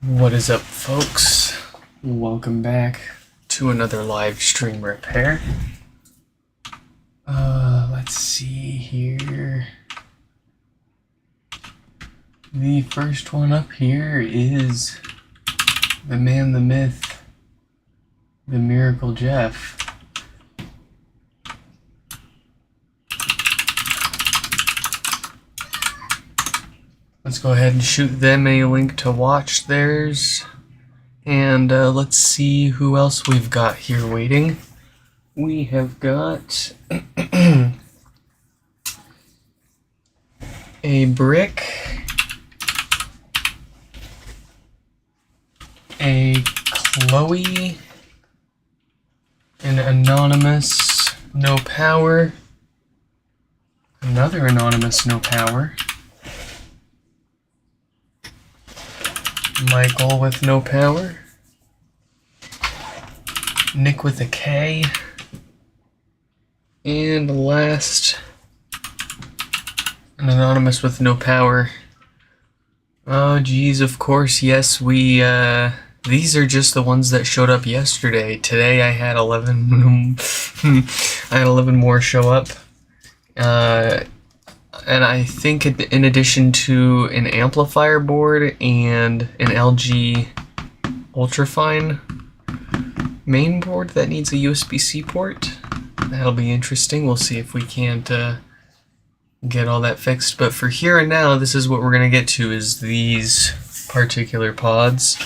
What is up, folks? Welcome back to another live stream repair. Let's see here. The first one up here is the man, the myth, the Miracle Jeff. Let's go ahead and shoot them a link to watch theirs. And let's see who else we've got here waiting. We have got a brick, a Chloe, an anonymous no power, another anonymous no power, Michael with no power, Nick with a K, and last, an anonymous with no power. Oh geez, of course, yes, we, these are just the ones that showed up yesterday. Today I had 11, I had 11 more show up. And I think in addition to an amplifier board and an LG Ultrafine main board that needs a USB-C port, that'll be interesting. We'll see if we can't get all that fixed. But for here and now, this is what we're going to get to, is these particular pods.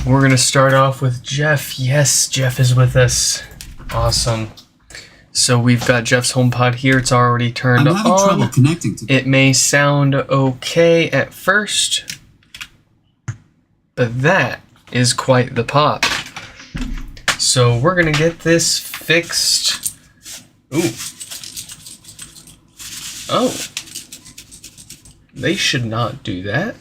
We're going to start off with Jeff. Yes, Jeff is with us. Awesome. So we've got Jeff's HomePod here. It's already turned on. I'm having trouble connecting to it may sound okay at first, but that is quite the pop. So we're gonna get this fixed. Ooh. Oh. They should not do that.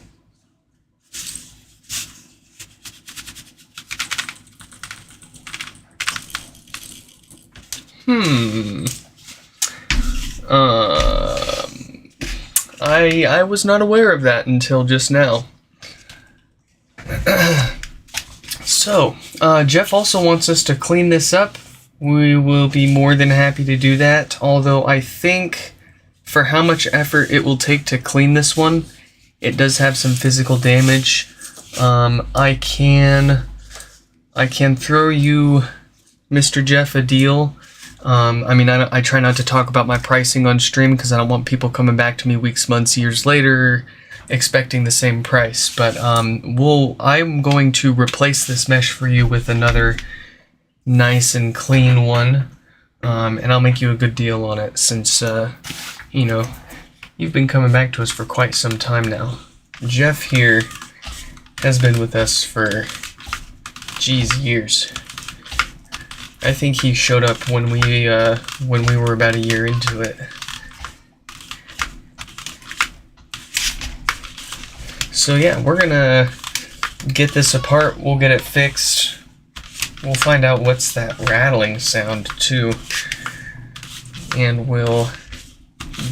I was not aware of that until just now. So, Jeff also wants us to clean this up. We will be more than happy to do that, although I think for how much effort it will take to clean this one, it does have some physical damage. I can throw you, Mr. Jeff, a deal. I mean, I try not to talk about my pricing on stream because I don't want people coming back to me weeks, months, years later expecting the same price. But I'm going to replace this mesh for you with another nice and clean one, and I'll make you a good deal on it since you know, you've been coming back to us for quite some time now. Jeff here has been with us for, geez, years. I think he showed up when we were about a year into it. So yeah, we're gonna get this apart. We'll get it fixed. We'll find out what's that rattling sound too, and we'll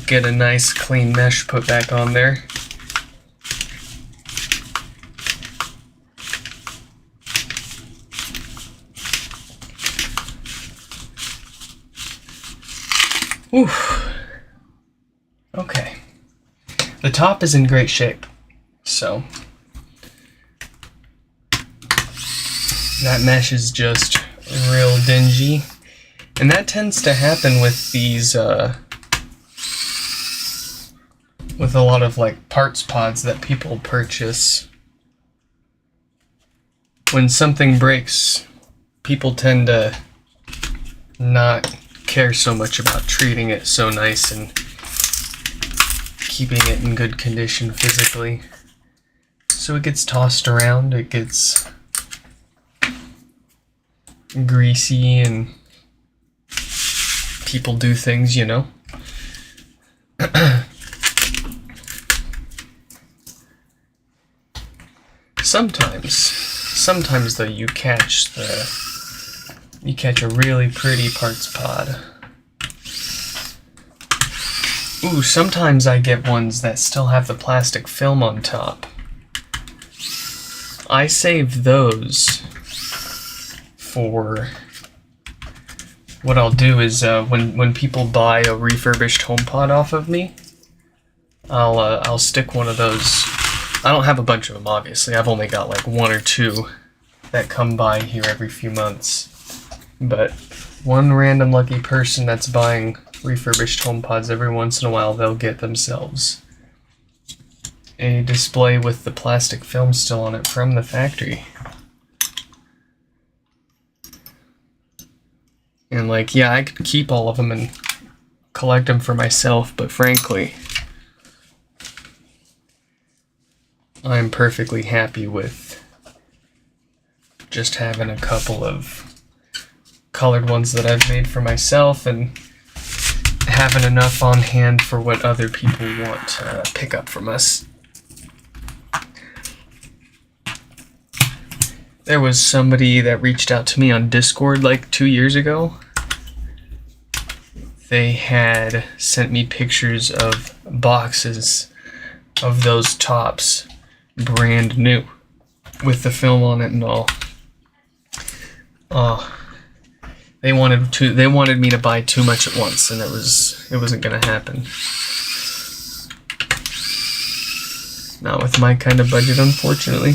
get a nice clean mesh put back on there. Oof. Okay. The top is in great shape, so that mesh is just real dingy, and that tends to happen with these with a lot of like parts pods that people purchase. When something breaks, people tend to not care so much about treating it so nice and keeping it in good condition physically. So it gets tossed around, it gets greasy, and people do things, you know. Sometimes though you catch a really pretty parts pod. Ooh, sometimes I get ones that still have the plastic film on top. I save those for what I'll do is when people buy a refurbished HomePod off of me, I'll stick one of those. I don't have a bunch of them, obviously. I've only got like one or two that come by here every few months. But one random lucky person that's buying refurbished HomePods every once in a while, they'll get themselves a display with the plastic film still on it from the factory. And like, yeah, I could keep all of them and collect them for myself, but frankly, I'm perfectly happy with just having a couple of colored ones that I've made for myself and having enough on hand for what other people want to pick up from us. There was somebody that reached out to me on Discord like 2 years ago. They had sent me pictures of boxes of those tops, brand new, with the film on it and all. They wanted me to buy too much at once, and it wasn't gonna happen. Not with my kind of budget, unfortunately.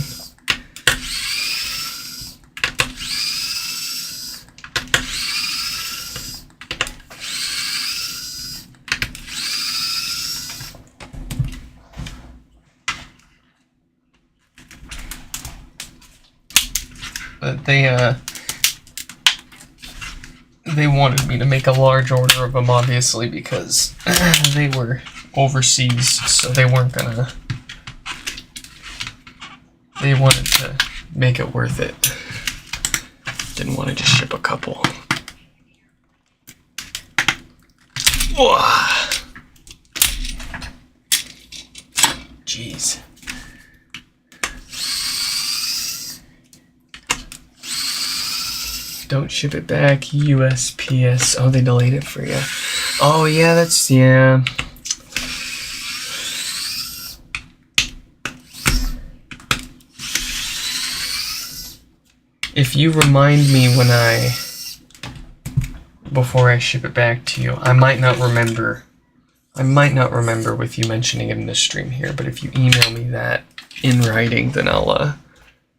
But they wanted me to make a large order of them, obviously, because they were overseas, so they weren't gonna. They wanted to make it worth it. Didn't want to just ship a couple. Whoa. Jeez. Don't ship it back, USPS. Oh, they delayed it for you. Oh, yeah, yeah. If you remind me before I ship it back to you, I might not remember with you mentioning it in this stream here, but if you email me that in writing, then I'll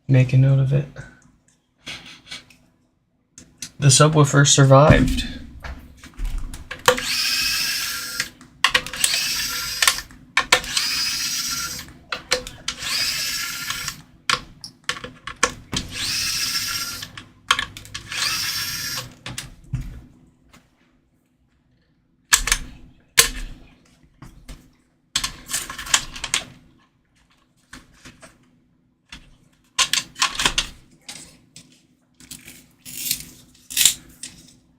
make a note of it. The subwoofer survived.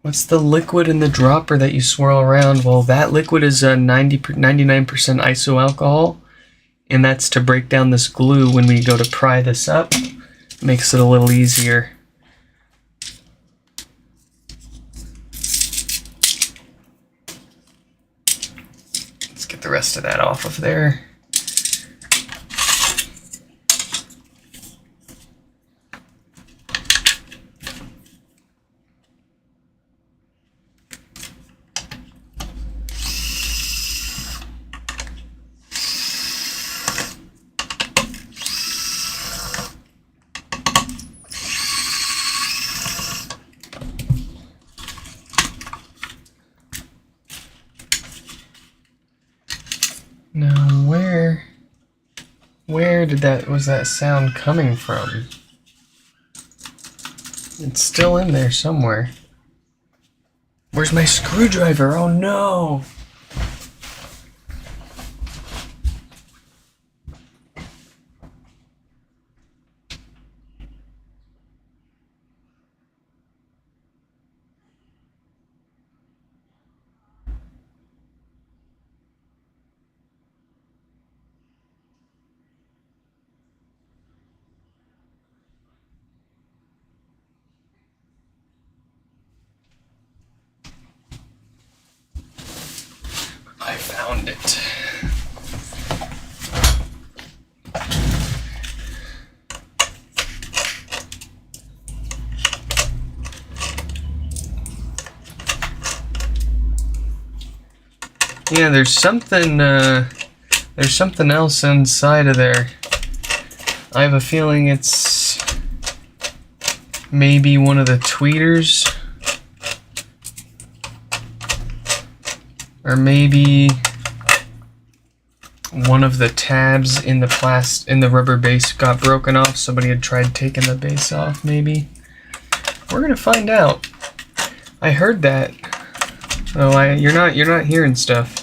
What's the liquid in the dropper that you swirl around? Well, that liquid is 99% iso alcohol, and that's to break down this glue when we go to pry this up. Makes it a little easier. Let's get the rest of that off of there. Now, where was that sound coming from? It's still in there somewhere. Where's my screwdriver? Oh no! I found it. Yeah, there's something else inside of there. I have a feeling it's maybe one of the tweeters, or maybe one of the tabs in the rubber base got broken off. Somebody had tried taking the base off, maybe. We're gonna find out. I heard that. Oh, you're not hearing stuff.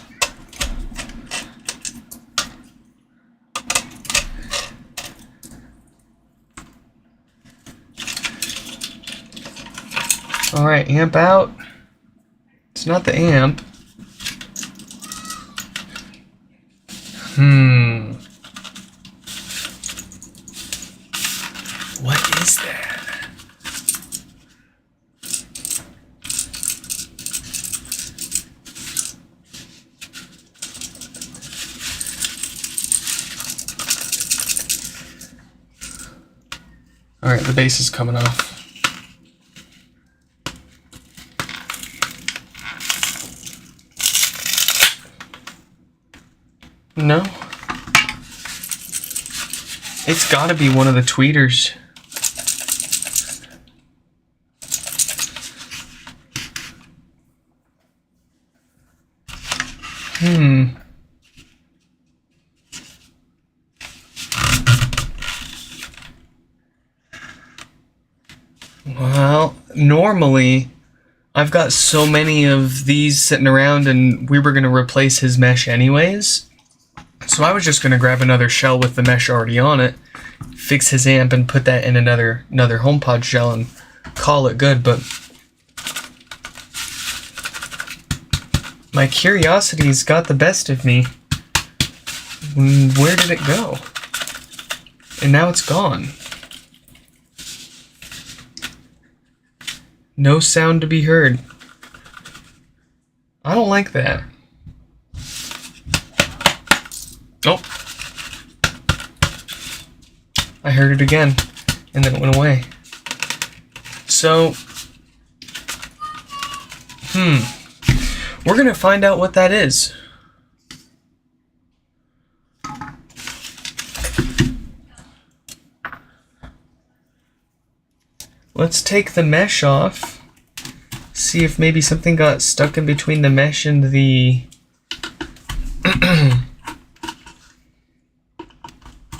All right, amp out. It's not the amp. What is that? All right, the base is coming off. No. It's gotta be one of the tweeters. Well, normally I've got so many of these sitting around, and we were gonna replace his mesh anyways. So I was just going to grab another shell with the mesh already on it, fix his amp, and put that in another HomePod shell and call it good. But my curiosity's got the best of me. Where did it go? And now it's gone. No sound to be heard. I don't like that. Oh, I heard it again, and then it went away. So, we're gonna find out what that is. Let's take the mesh off, see if maybe something got stuck in between the mesh and the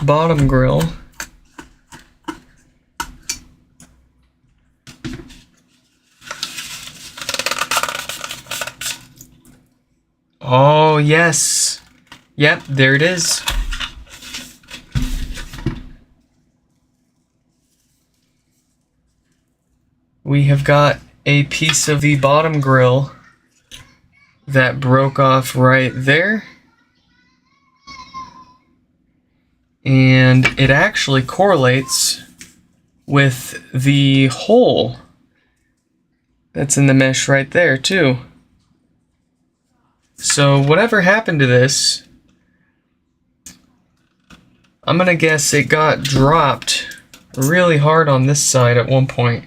bottom grill. Oh, yes. Yep, there it is. We have got a piece of the bottom grill that broke off right there. And it actually correlates with the hole that's in the mesh right there too. So whatever happened to this, I'm gonna guess it got dropped really hard on this side at one point.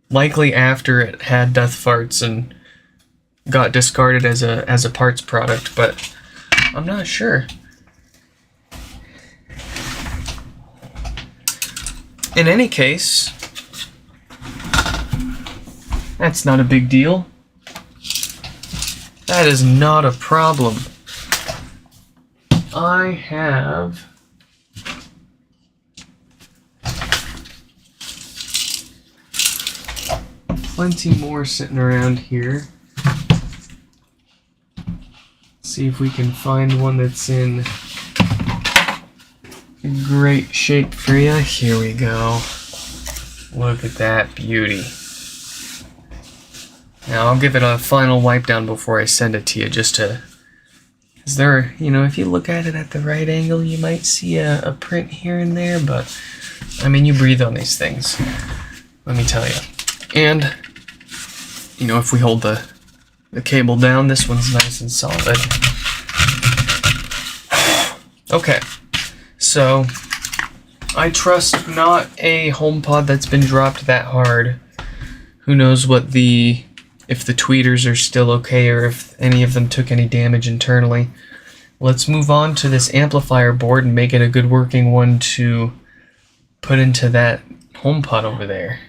Likely after it had death farts and got discarded as a parts product, but I'm not sure. In any case, that's not a big deal. That is not a problem. I have plenty more sitting around here. See if we can find one that's in great shape for you. Here we go. Look at that beauty. Now I'll give it a final wipe down before I send it to you, just to, is there, you know, if you look at it at the right angle, you might see a print here and there, but I mean, you breathe on these things, let me tell you. And, you know, if we hold the cable down, this one's nice and solid. Okay, so I trust not a HomePod that's been dropped that hard. Who knows what the if the tweeters are still okay or if any of them took any damage internally. Let's move on to this amplifier board and make it a good working one to put into that HomePod over there.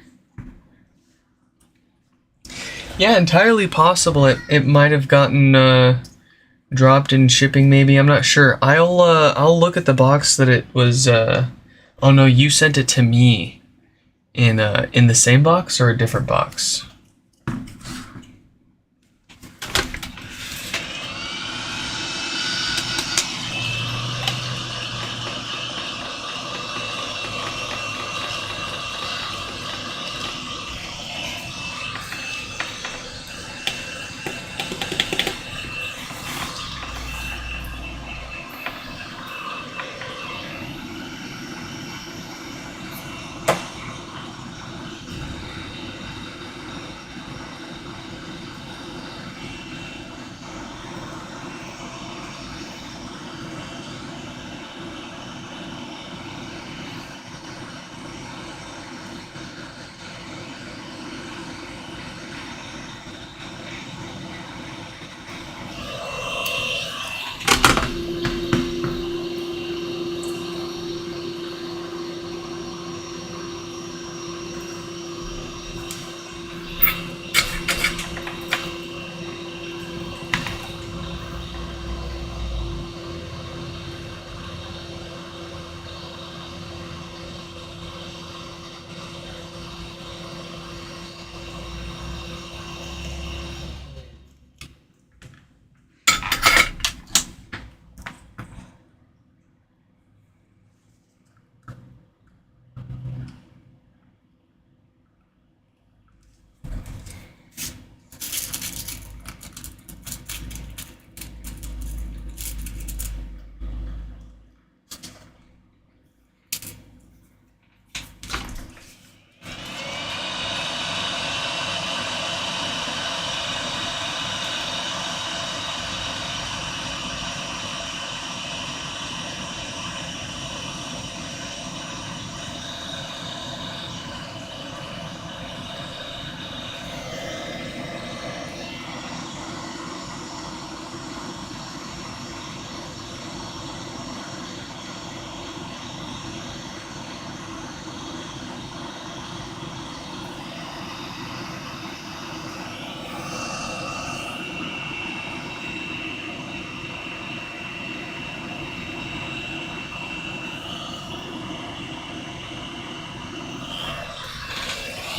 Yeah, entirely possible it might have gotten dropped in shipping maybe, I'm not sure. I'll look at the box that it was oh no, you sent it to me in the same box or a different box?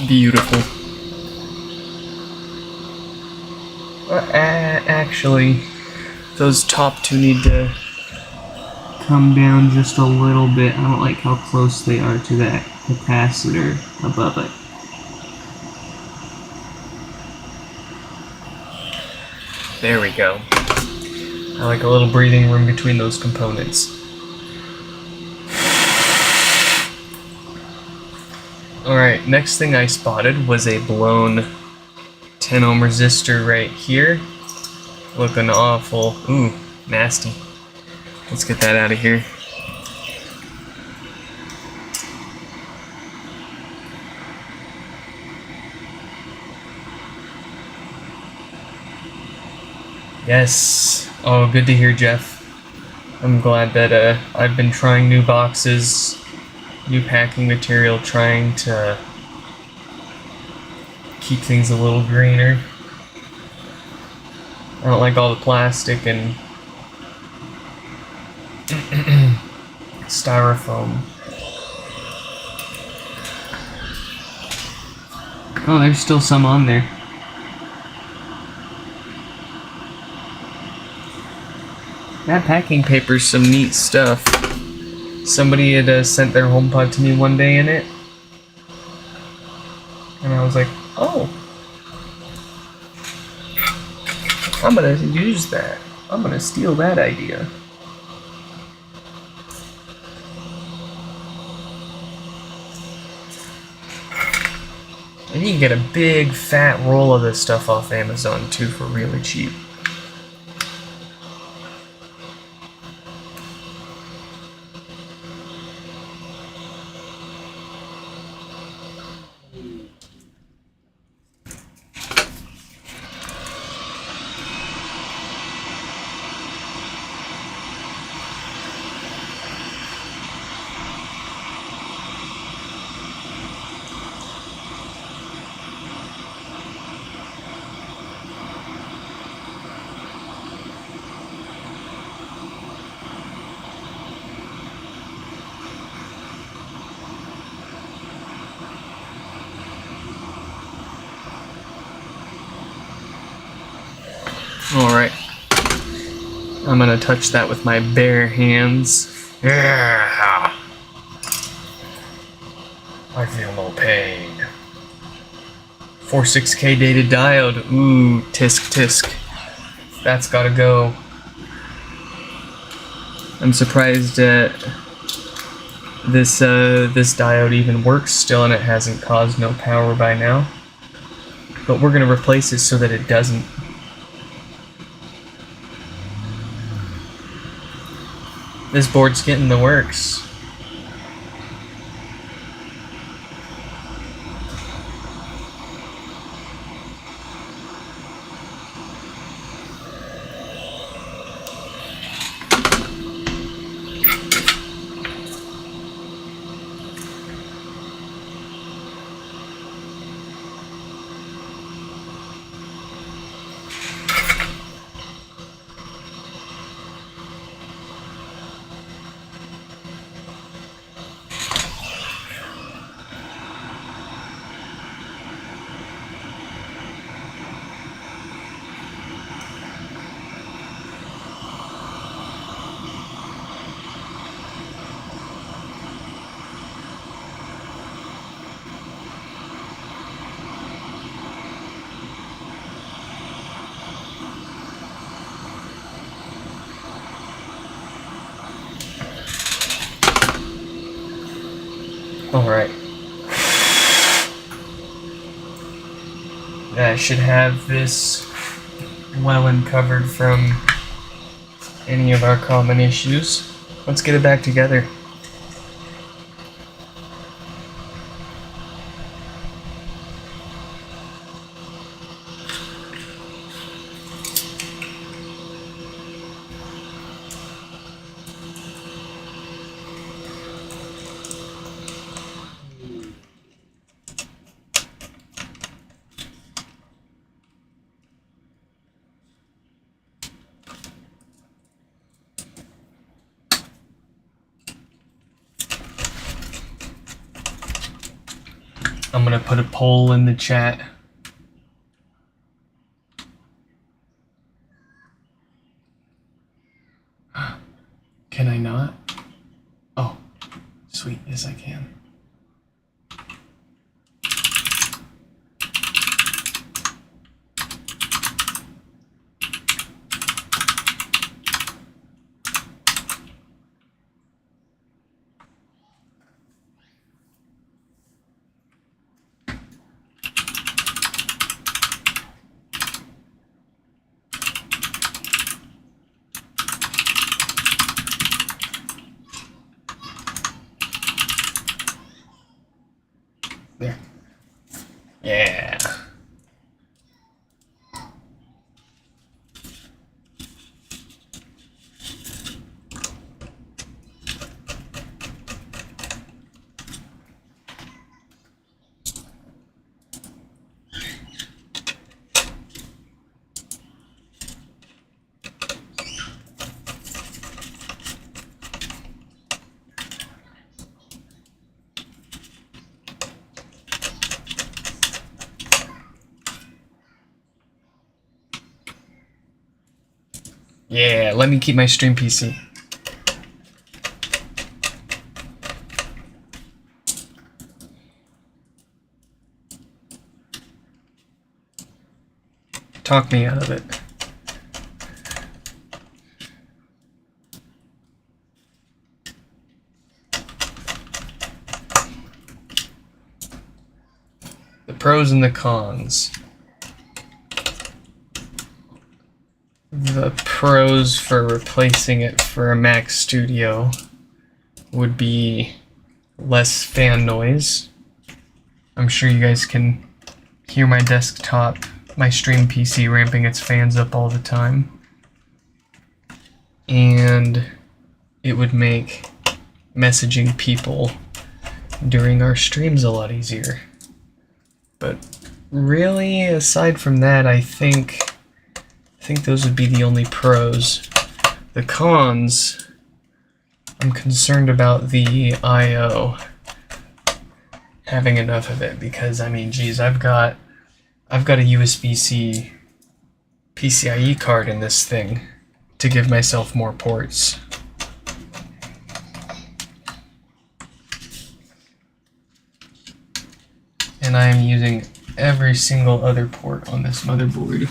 Beautiful. Actually, those top two need to come down just a little bit. I don't like how close they are to that capacitor above it. There we go. I like a little breathing room between those components. Alright, next thing I spotted was a blown 10 ohm resistor right here. Looking awful. Ooh, nasty. Let's get that out of here. Yes. Oh, good to hear, Jeff. I'm glad that I've been trying new boxes, new packing material, trying to keep things a little greener. I don't like all the plastic and styrofoam. Oh, there's still some on there. That packing paper's some neat stuff. Somebody had sent their HomePod to me one day in it. And I was like, oh, I'm gonna use that. I'm gonna steal that idea. And you can get a big fat roll of this stuff off Amazon too for really cheap. I'm gonna touch that with my bare hands. Yeah! I feel no pain. 46K dated diode. Ooh, tisk tisk. That's gotta go. I'm surprised that this diode even works still and it hasn't caused no power by now. But we're gonna replace it so that it doesn't. This board's getting the works. Alright. I should have this well and covered from any of our common issues. Let's get it back together. I'm gonna put a poll in the chat. Can I not? Oh, sweet, yes I can. There. Yeah. Yeah, let me keep my stream PC. Talk me out of it. The pros and the cons. The pros for replacing it for a Mac Studio would be less fan noise. I'm sure you guys can hear my desktop, my stream PC ramping its fans up all the time. And it would make messaging people during our streams a lot easier. But really, aside from that, I think those would be the only pros. The cons, I'm concerned about the I/O, having enough of it, because I mean, geez, I've got a USB-C PCIe card in this thing to give myself more ports. And I am using every single other port on this motherboard.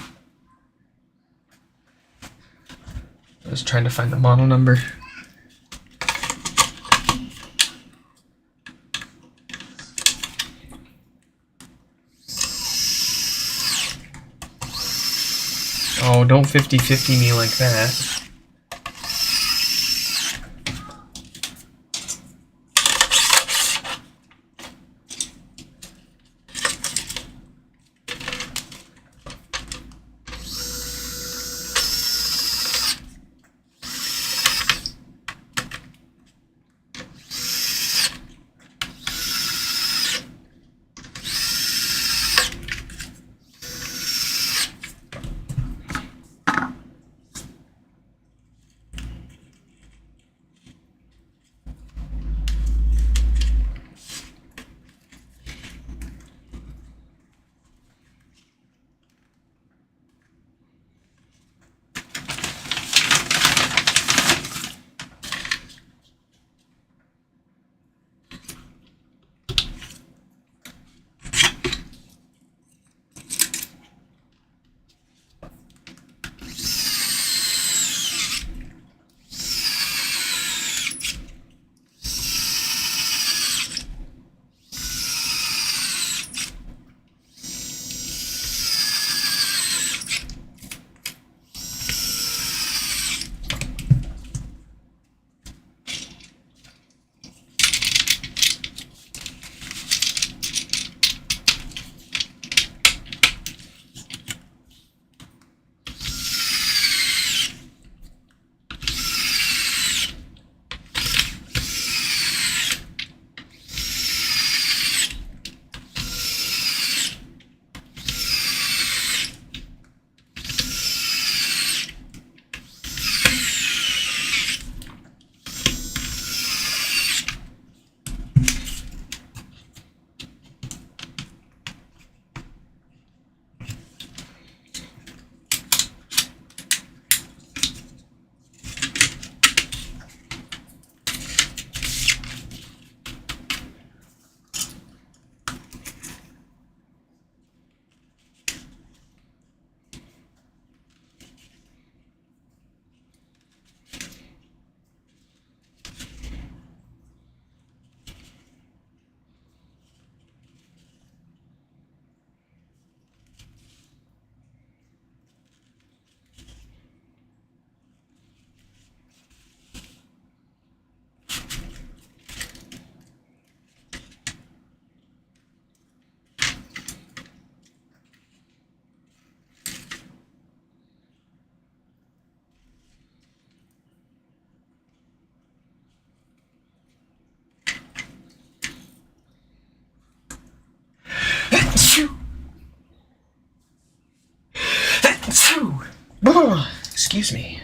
I was trying to find the model number. Oh, don't 50-50 me like that. Excuse me.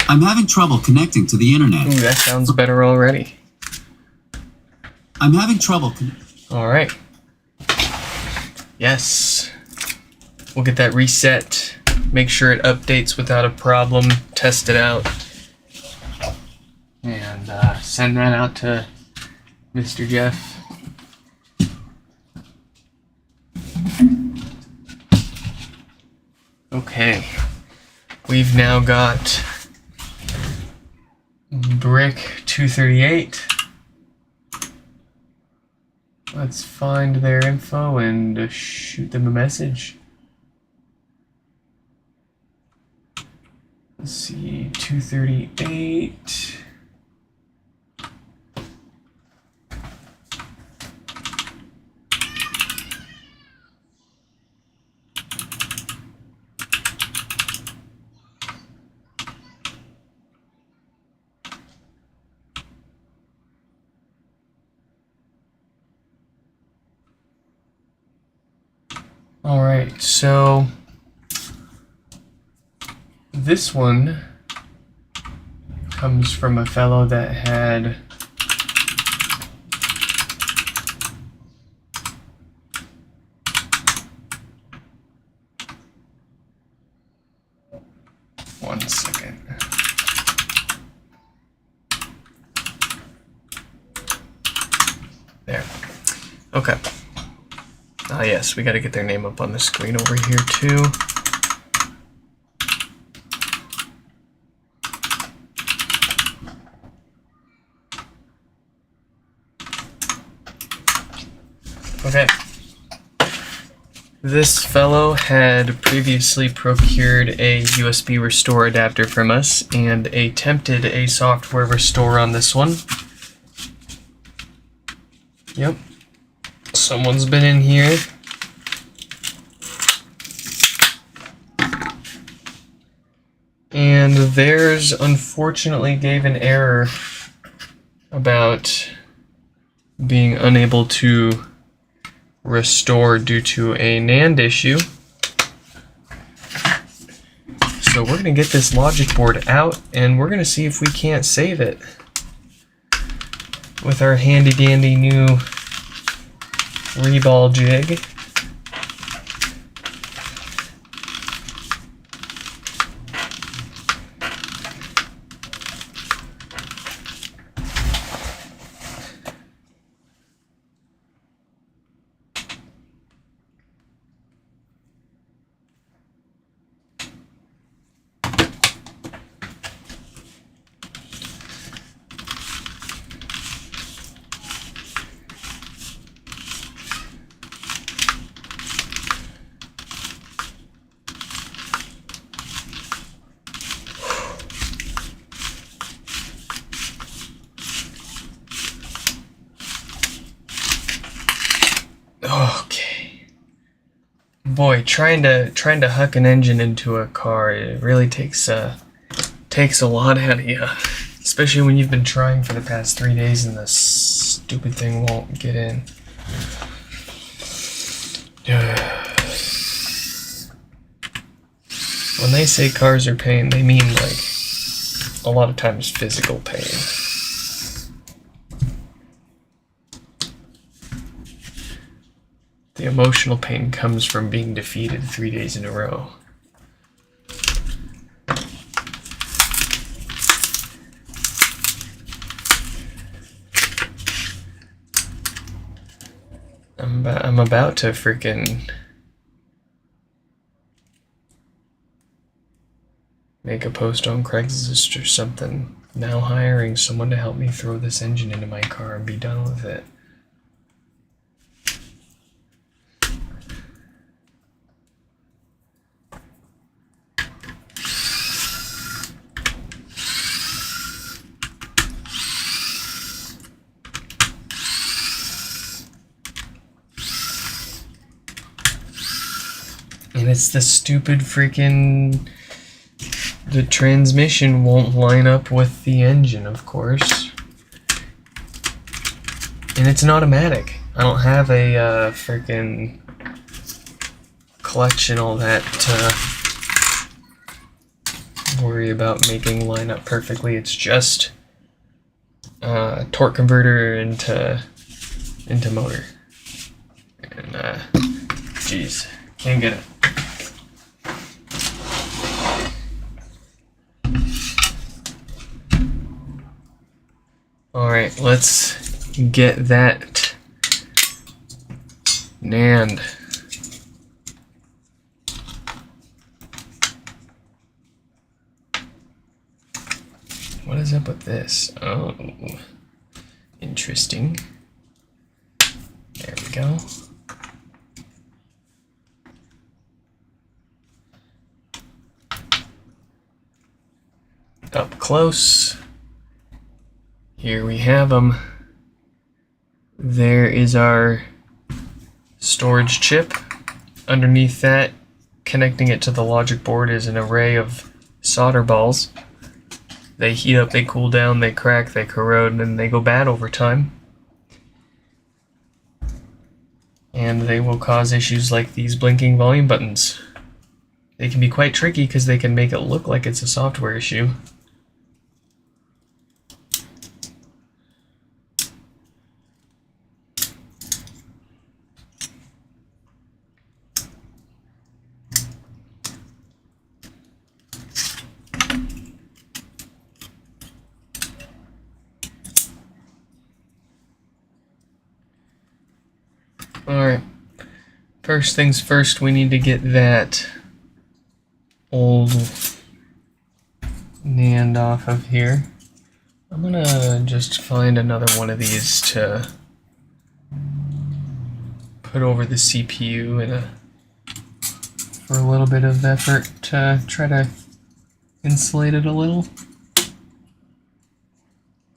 I'm having trouble connecting to the internet. Ooh, that sounds better already. I'm having trouble. Alright. Yes. We'll get that reset. Make sure it updates without a problem. Test it out. And send that out to Mr. Jeff. Okay. We've now got Brick 238. Let's find their info and shoot them a message. Let's see, 238. All right, so this one comes from a fellow that had one second. There. Okay. Ah, yes, we got to get their name up on the screen over here too. Okay. This fellow had previously procured a USB restore adapter from us and attempted a software restore on this one. Yep. Someone's been in here. And theirs unfortunately gave an error about being unable to restore due to a NAND issue. So we're going to get this logic board out and we're going to see if we can't save it with our handy dandy new reball jig. Okay. Boy, trying to huck an engine into a car, it really takes a lot out of you, especially when you've been trying for the past 3 days and the stupid thing won't get in. When they say cars are pain, they mean like a lot of times physical pain. The emotional pain comes from being defeated 3 days in a row. I'm about to freaking make a post on Craigslist or something. Now hiring someone to help me throw this engine into my car and be done with it. And it's the stupid freaking... The transmission won't line up with the engine, of course. And it's an automatic. I don't have a freaking clutch and all that worry about making line up perfectly. It's just torque converter into motor. And geez, can't get it. All right, let's get that NAND. What is up with this? Oh, interesting. There we go. Up close. Here we have them. There is our storage chip. Underneath that, connecting it to the logic board, is an array of solder balls. They heat up, they cool down, they crack, they corrode, and they go bad over time. And they will cause issues like these blinking volume buttons. They can be quite tricky because they can make it look like it's a software issue. Alright, first things first, we need to get that old NAND off of here. I'm gonna just find another one of these to put over the CPU for a little bit of effort to try to insulate it a little.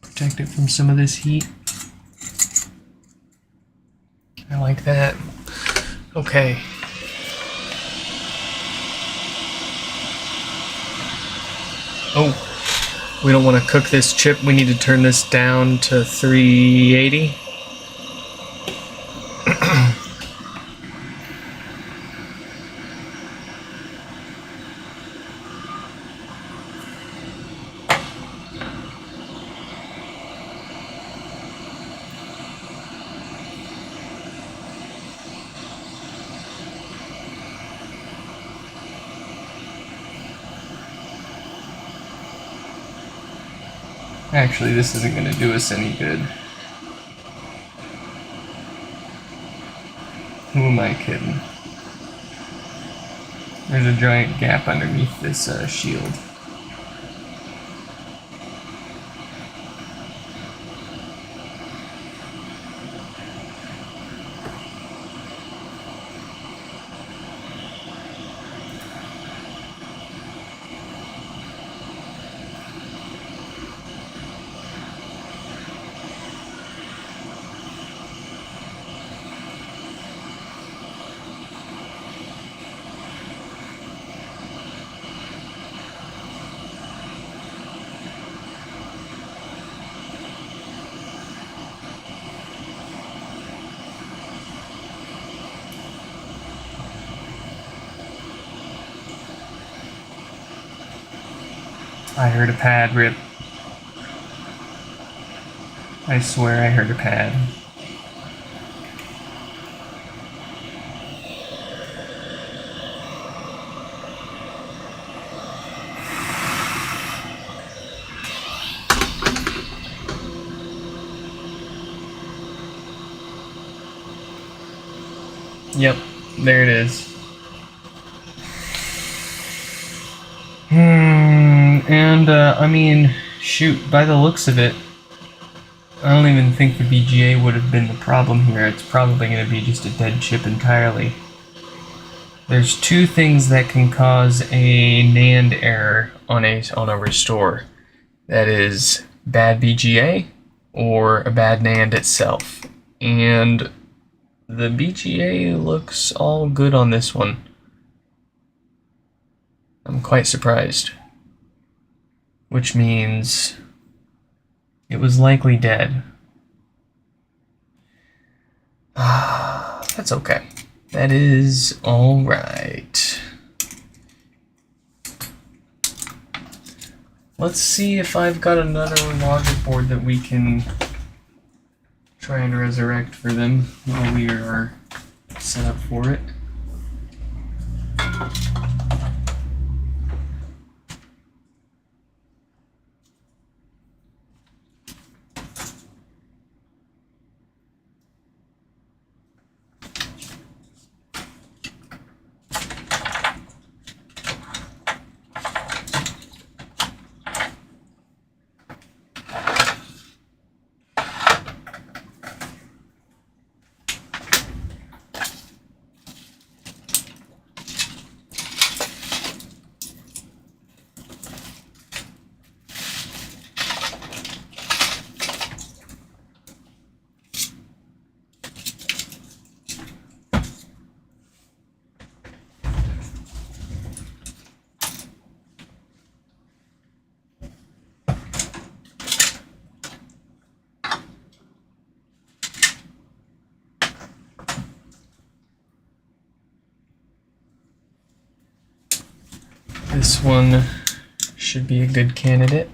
Protect it from some of this heat. I like that. Okay. Oh, we don't want to cook this chip. We need to turn this down to 380. Actually, this isn't going to do us any good. Who am I kidding? There's a giant gap underneath this shield. I heard a pad rip. I swear I heard a pad. Yep, there it is. I mean, shoot, by the looks of it, I don't even think the BGA would have been the problem here. It's probably going to be just a dead chip entirely. There's two things that can cause a NAND error on a restore. That is bad BGA or a bad NAND itself. And the BGA looks all good on this one. I'm quite surprised. Which means it was likely dead. That's okay. That is alright. Let's see if I've got another logic board that we can try and resurrect for them while we are set up for it. This one should be a good candidate.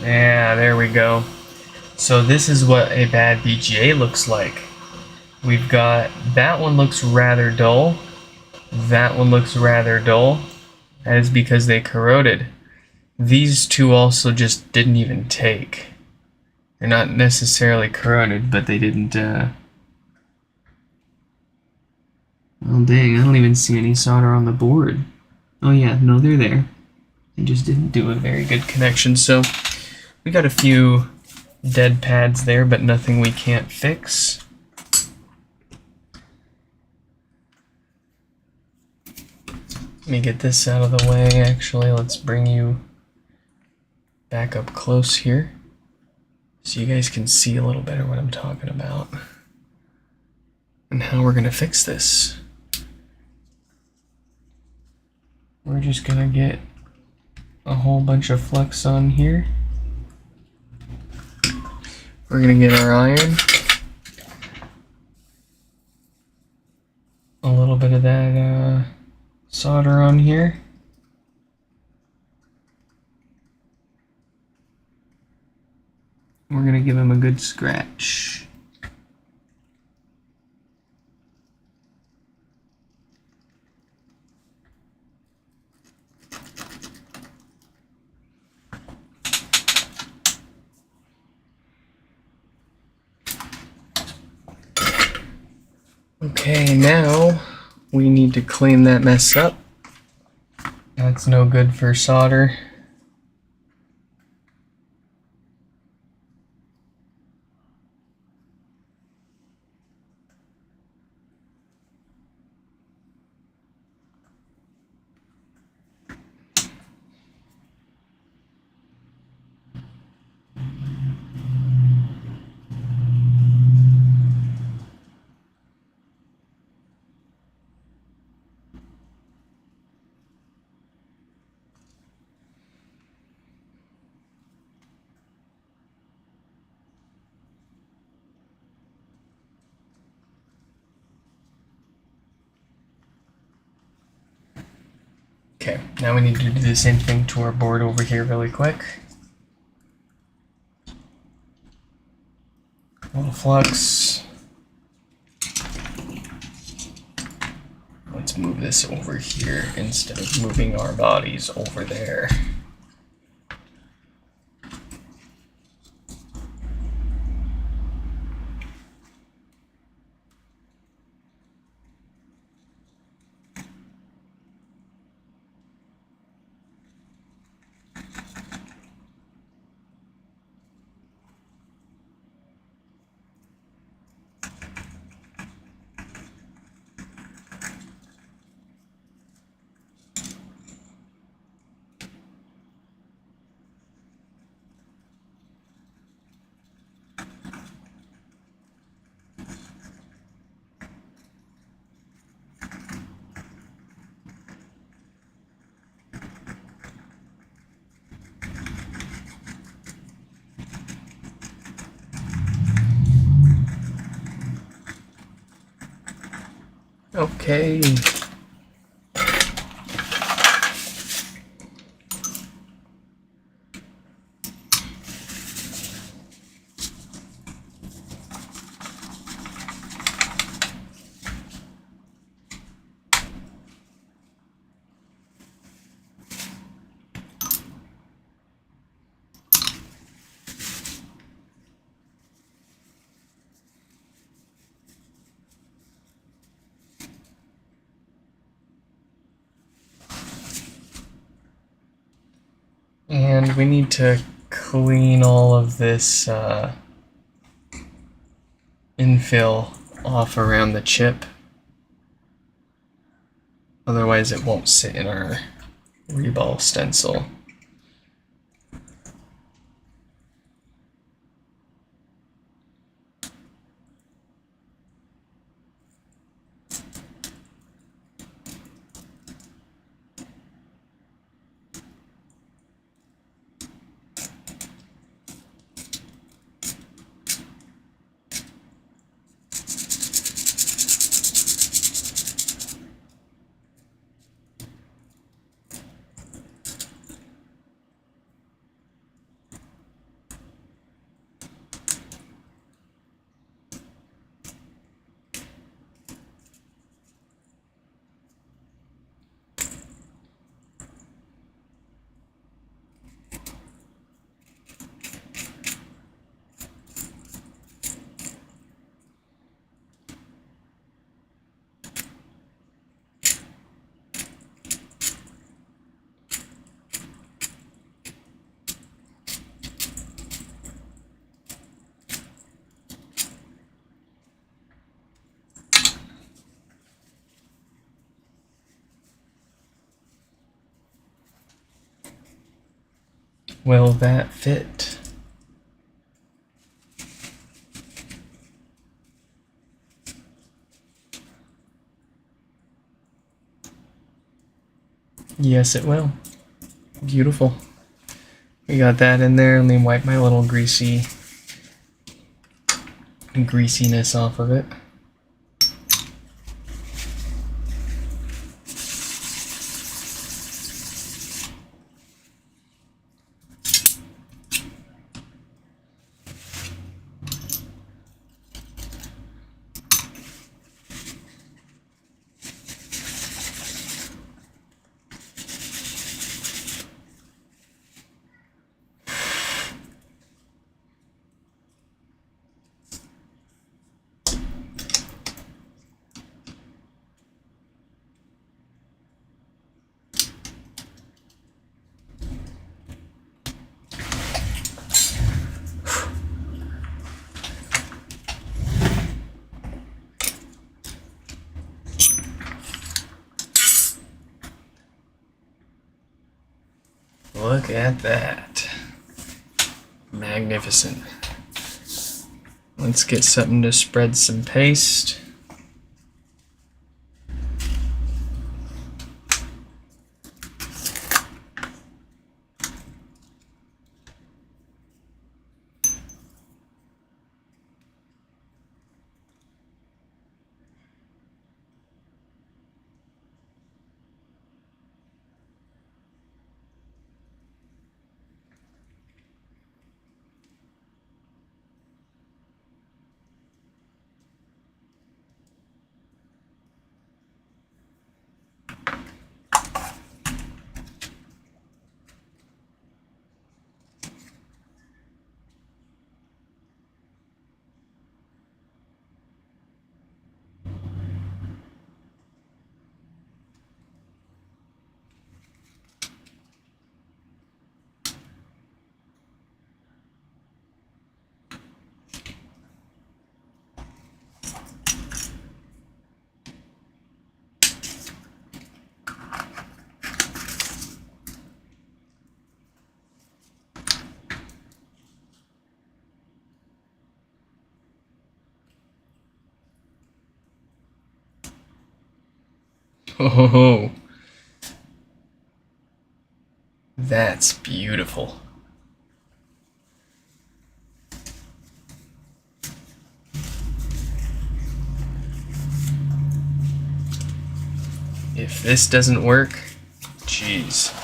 Yeah, there we go. So this is what a bad BGA looks like. We've got, that one looks rather dull. That one looks rather dull. That is because they corroded. These two also just didn't even take. They're not necessarily corroded, but they didn't, well dang, I don't even see any solder on the board. Oh yeah, no, they're there. They just didn't do a very good connection, so we got a few dead pads there, but nothing we can't fix. Let me get this out of the way, actually. Let's bring you back up close here so you guys can see a little better what I'm talking about and how we're going to fix this. We're just going to get a whole bunch of flux on here. We're going to get our iron. A little bit of that solder on here. We're going to give him a good scratch. Okay, now we need to clean that mess up. That's no good for solder. Okay, now we need to do the same thing to our board over here really quick. A little flux. Let's move this over here instead of moving our bodies over there. Okay. And we need to clean all of this infill off around the chip. Otherwise it won't sit in our reball stencil. Will that fit? Yes, it will. Beautiful. We got that in there. Let me wipe my little greasiness off of it. Look at that. Magnificent. Let's get something to spread some paste. Oh, that's beautiful. If this doesn't work, jeez.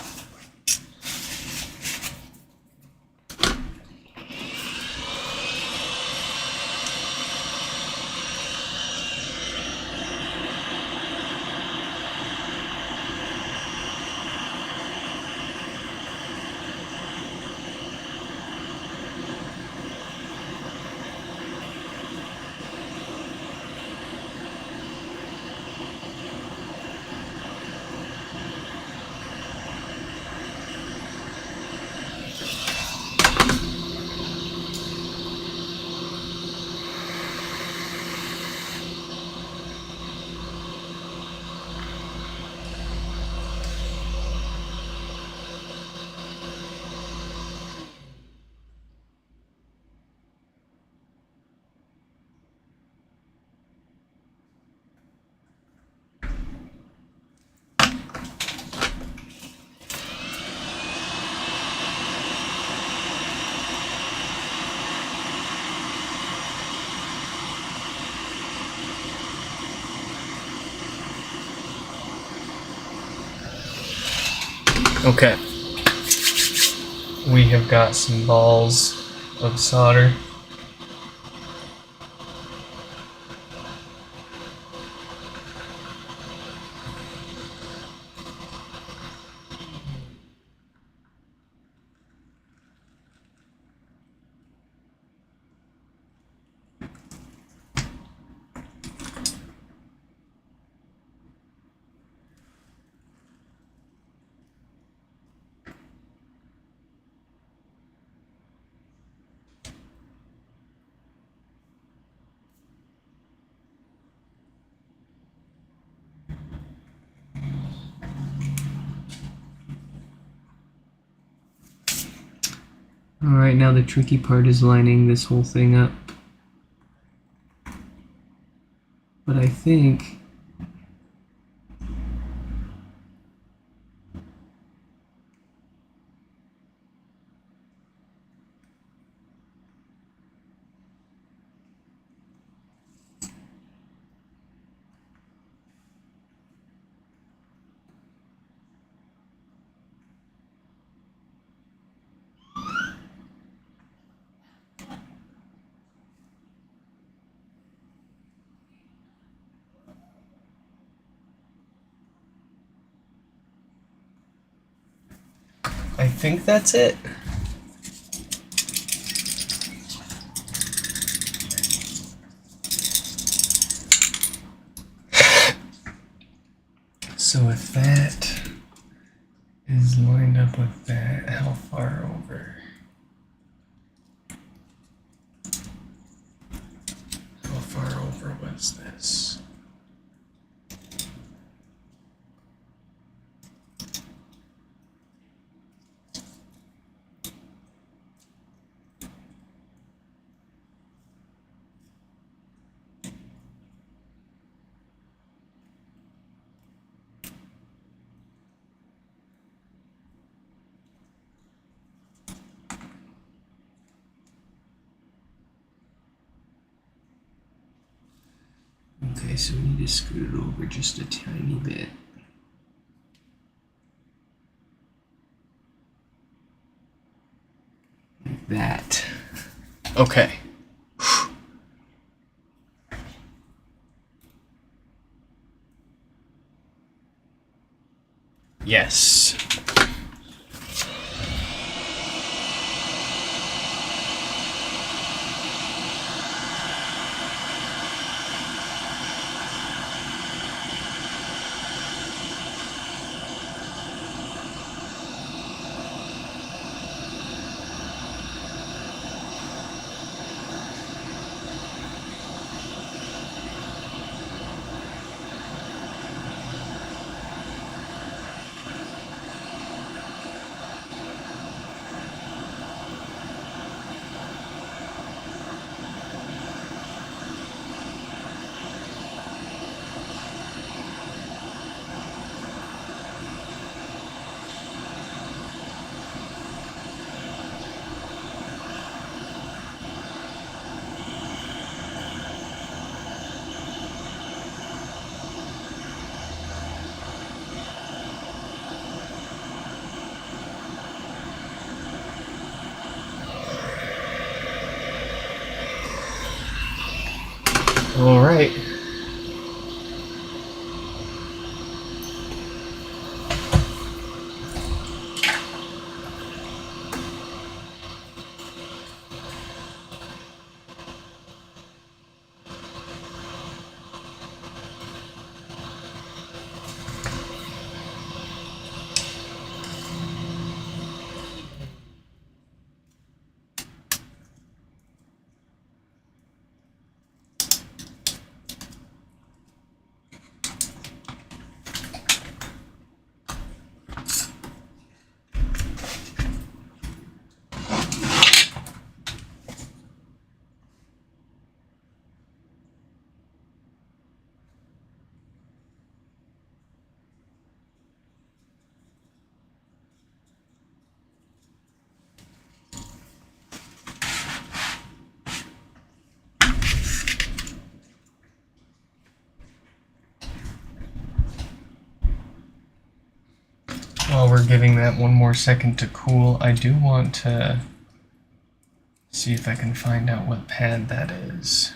Okay. We have got some balls of solder. Alright, now the tricky part is lining this whole thing up. But I think that's it. So if that is lined up with that, how far over? How far over was this? Okay, so we need to scoot it over just a tiny bit. Like that. Okay. Yes. All right. While we're giving that one more second to cool, I do want to see if I can find out what pad that is.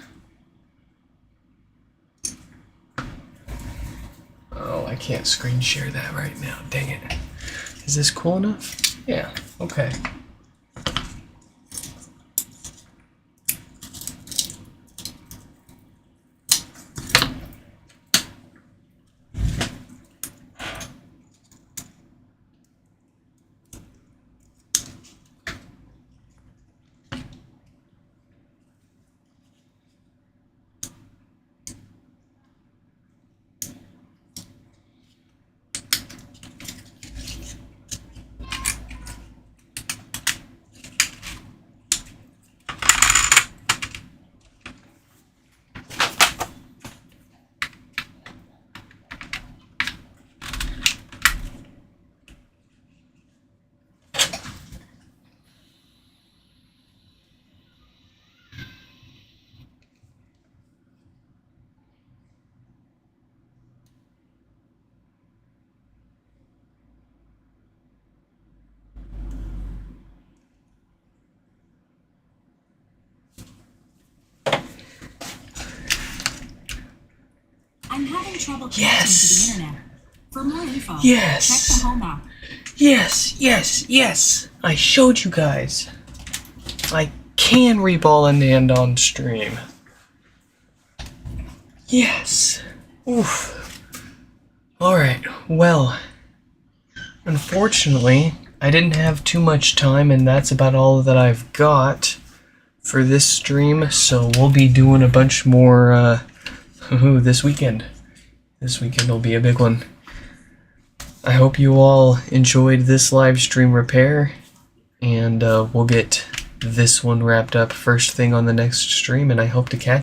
Oh, I can't screen share that right now. Dang it. Is this cool enough? Yeah, okay. I'm having trouble connecting Yes. to the internet. For more info, Yes. check the home app. Yes, yes, yes. I showed you guys. I can reball a NAND on stream. Yes. Oof. Alright, well, unfortunately, I didn't have too much time, and that's about all that I've got for this stream, so we'll be doing a bunch more this weekend. This weekend will be a big one. I hope you all enjoyed this live stream repair, and we'll get this one wrapped up first thing on the next stream, and I hope to catch